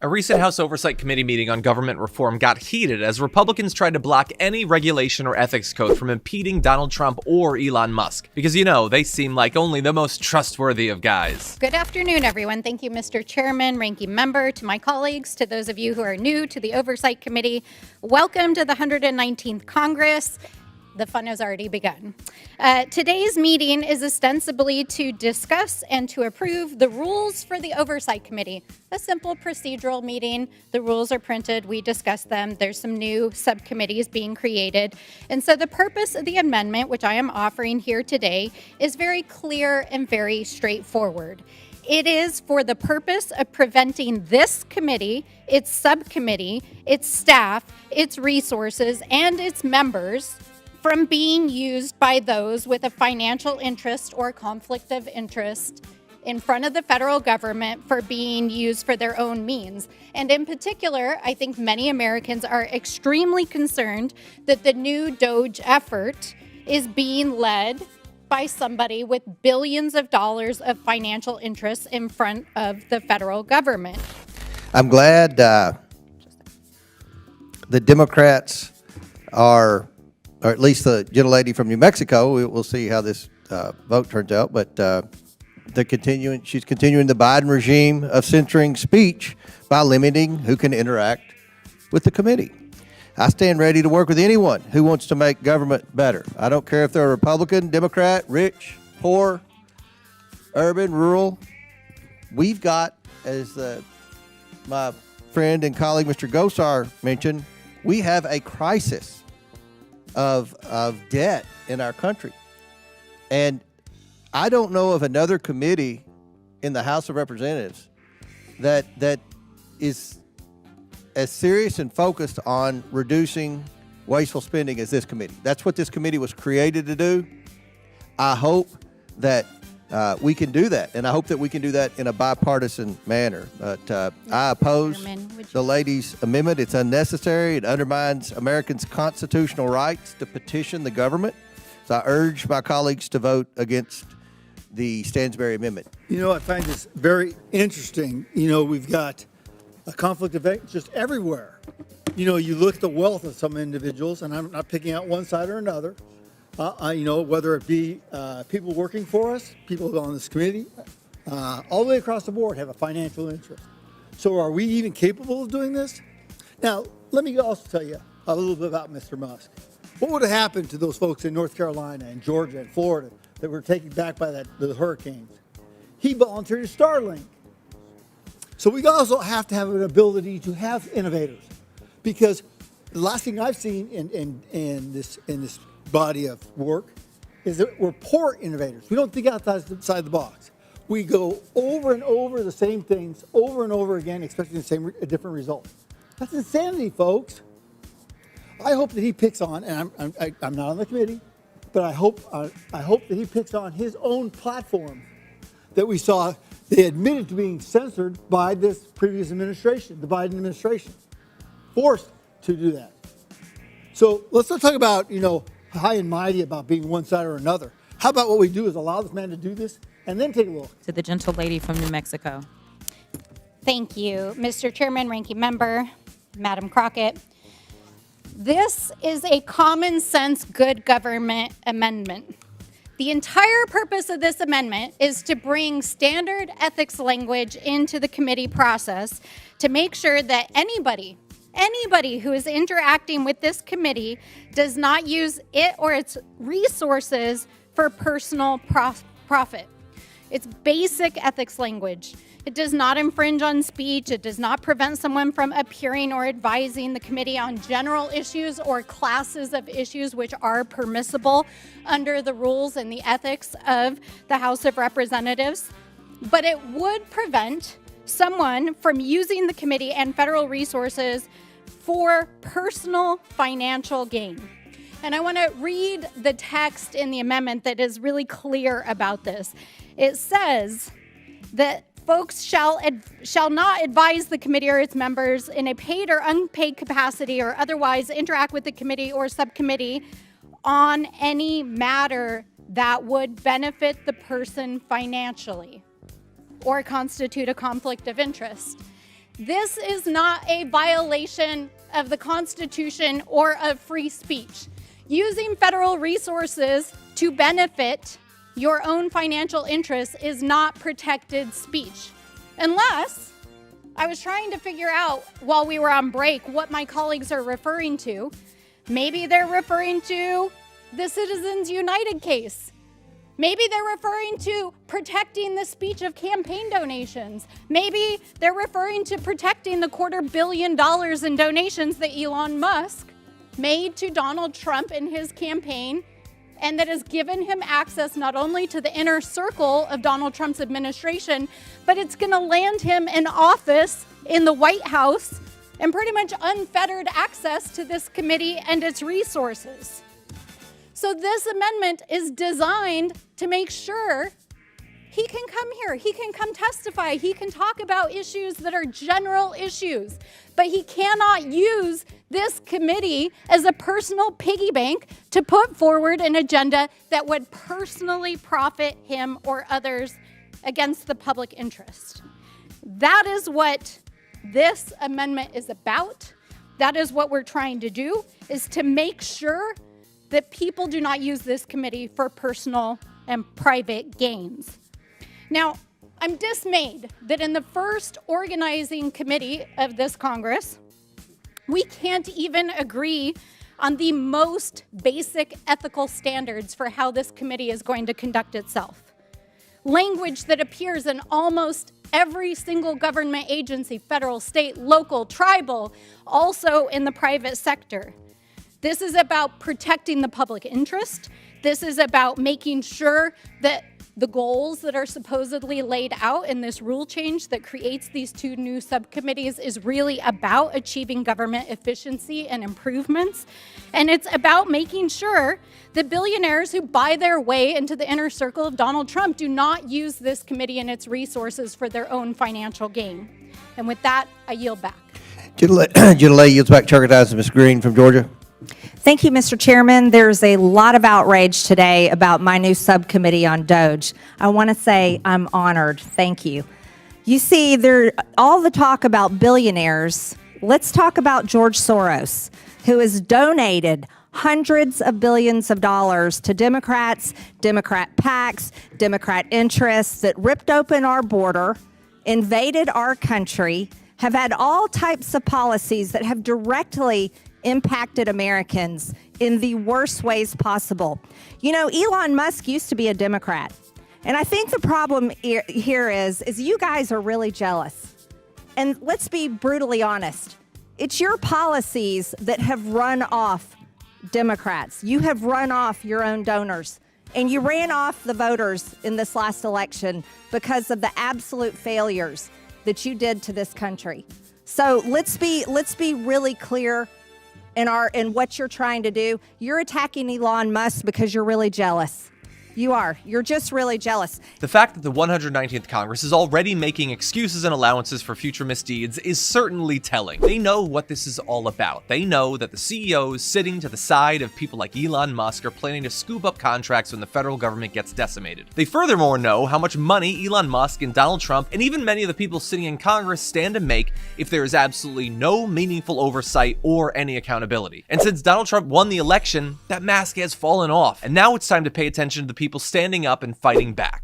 A recent House Oversight Committee meeting on government reform got heated as Republicans tried to block any regulation or ethics code from impeding Donald Trump or Elon Musk. Because, you know, they seem like only the most trustworthy of guys. Good afternoon, everyone. Thank you, Mr. Chairman, Ranking Member, to my colleagues, to those of you who are new to the Oversight Committee. Welcome to the 119th Congress. The fun has already begun. Today's meeting is ostensibly to discuss and to approve the rules for the Oversight Committee. A simple procedural meeting. The rules are printed. We discuss them. There's some new subcommittees being created. And so the purpose of the amendment, which I am offering here today, is very clear and very straightforward. It is for the purpose of preventing this committee, its subcommittee, its staff, its resources, and its members from being used by those with a financial interest or conflict of interest in front of the federal government for being used for their own means. And in particular, I think many Americans are extremely concerned that the new DOGE effort is being led by somebody with billions of dollars of financial interests in front of the federal government. I'm glad the Democrats are, or at least the gentlelady from New Mexico, we'll see how this vote turns out, but she's continuing the Biden regime of censoring speech by limiting who can interact with the committee. I stand ready to work with anyone who wants to make government better. I don't care if they're a Republican, Democrat, rich, poor, urban, rural. We've got, as my friend and colleague Mr. Gosar mentioned, we have a crisis of debt in our country. And I don't know of another committee in the House of Representatives that is as serious and focused on reducing wasteful spending as this committee. That's what this committee was created to do. I hope that we can do that, and I hope that we can do that in a bipartisan manner. But I oppose the lady's amendment. It's unnecessary. It undermines Americans' constitutional rights to petition the government. So I urge my colleagues to vote against the Stansbury amendment. You know, I find this very interesting. You know, we've got a conflict of interest everywhere. You know, you look at the wealth of some individuals, and I'm not picking out one side or another. You know, whether it be people working for us, people on this committee, all the way across the board have a financial interest. So are we even capable of doing this? Now, let me also tell you a little bit about Mr. Musk. What would have happened to those folks in North Carolina and Georgia and Florida that were taken back by the hurricanes? He volunteered to Starlink. So we also have to have an ability to have innovators, because the last thing I've seen in this body of work is that we're poor innovators. We don't think outside the box. We go over and over the same things over and over again, expecting a different result. That's insanity, folks. I hope that he picks on, and I'm not on the committee, but I hope that he picks on his own platform that we saw. They admitted to being censored by this previous administration, the Biden administration, forced to do that. So let's not talk about, you know, high and mighty about being one side or another. How about what we do is allow this man to do this and then take a look. To the gentlelady from New Mexico. Thank you, Mr. Chairman, Ranking Member, Madam Crockett. This is a common sense good government amendment. The entire purpose of this amendment is to bring standard ethics language into the committee process to make sure that anybody who is interacting with this committee does not use it or its resources for personal profit. It's basic ethics language. It does not infringe on speech. It does not prevent someone from appearing or advising the committee on general issues or classes of issues which are permissible under the rules and the ethics of the House of Representatives. But it would prevent someone from using the committee and federal resources for personal financial gain. And I want to read the text in the amendment that is really clear about this. It says that folks shall not advise the committee or its members in a paid or unpaid capacity or otherwise interact with the committee or subcommittee on any matter that would benefit the person financially or constitute a conflict of interest. This is not a violation of the Constitution or of free speech. Using federal resources to benefit your own financial interests is not protected speech. Unless, I was trying to figure out while we were on break what my colleagues are referring to. Maybe they're referring to the Citizens United case. Maybe they're referring to protecting the speech of campaign donations. Maybe they're referring to protecting the $250 million in donations that Elon Musk made to Donald Trump in his campaign, and that has given him access not only to the inner circle of Donald Trump's administration, but it's going to land him in office in the White House and pretty much unfettered access to this committee and its resources. So this amendment is designed to make sure he can come here, he can come testify, he can talk about issues that are general issues, but he cannot use this committee as a personal piggy bank to put forward an agenda that would personally profit him or others against the public interest. That is what this amendment is about. That is what we're trying to do, is to make sure that people do not use this committee for personal and private gains. Now, I'm dismayed that in the first organizing committee of this Congress, we can't even agree on the most basic ethical standards for how this committee is going to conduct itself. Language that appears in almost every single government agency, federal, state, local, tribal, also in the private sector. This is about protecting the public interest. This is about making sure that the goals that are supposedly laid out in this rule change that creates these two new subcommittees is really about achieving government efficiency and improvements. And it's about making sure that billionaires who buy their way into the inner circle of Donald Trump do not use this committee and its resources for their own financial gain. And with that, I yield back. Gentlelady yields back to recognize Ms. Green from Georgia. Thank you, Mr. Chairman. There's a lot of outrage today about my new subcommittee on Doge. I want to say I'm honored. Thank you. You see, all the talk about billionaires. Let's talk about George Soros, who has donated hundreds of billions of dollars to Democrats, Democrat PACs, Democrat interests that ripped open our border, invaded our country, have had all types of policies that have directly impacted Americans in the worst ways possible. You know, Elon Musk used to be a Democrat. And I think the problem here is you guys are really jealous. And let's be brutally honest. It's your policies that have run off Democrats. You have run off your own donors. And you ran off the voters in this last election because of the absolute failures that you did to this country. So let's be really clear in what you're trying to do. You're attacking Elon Musk because you're really jealous. You are. You're just really jealous. The fact that the 119th Congress is already making excuses and allowances for future misdeeds is certainly telling. They know what this is all about. They know that the CEOs sitting to the side of people like Elon Musk are planning to scoop up contracts when the federal government gets decimated. They furthermore know how much money Elon Musk and Donald Trump and even many of the people sitting in Congress stand to make if there is absolutely no meaningful oversight or any accountability. And since Donald Trump won the election, that mask has fallen off. And now it's time to pay attention to the people standing up and fighting back.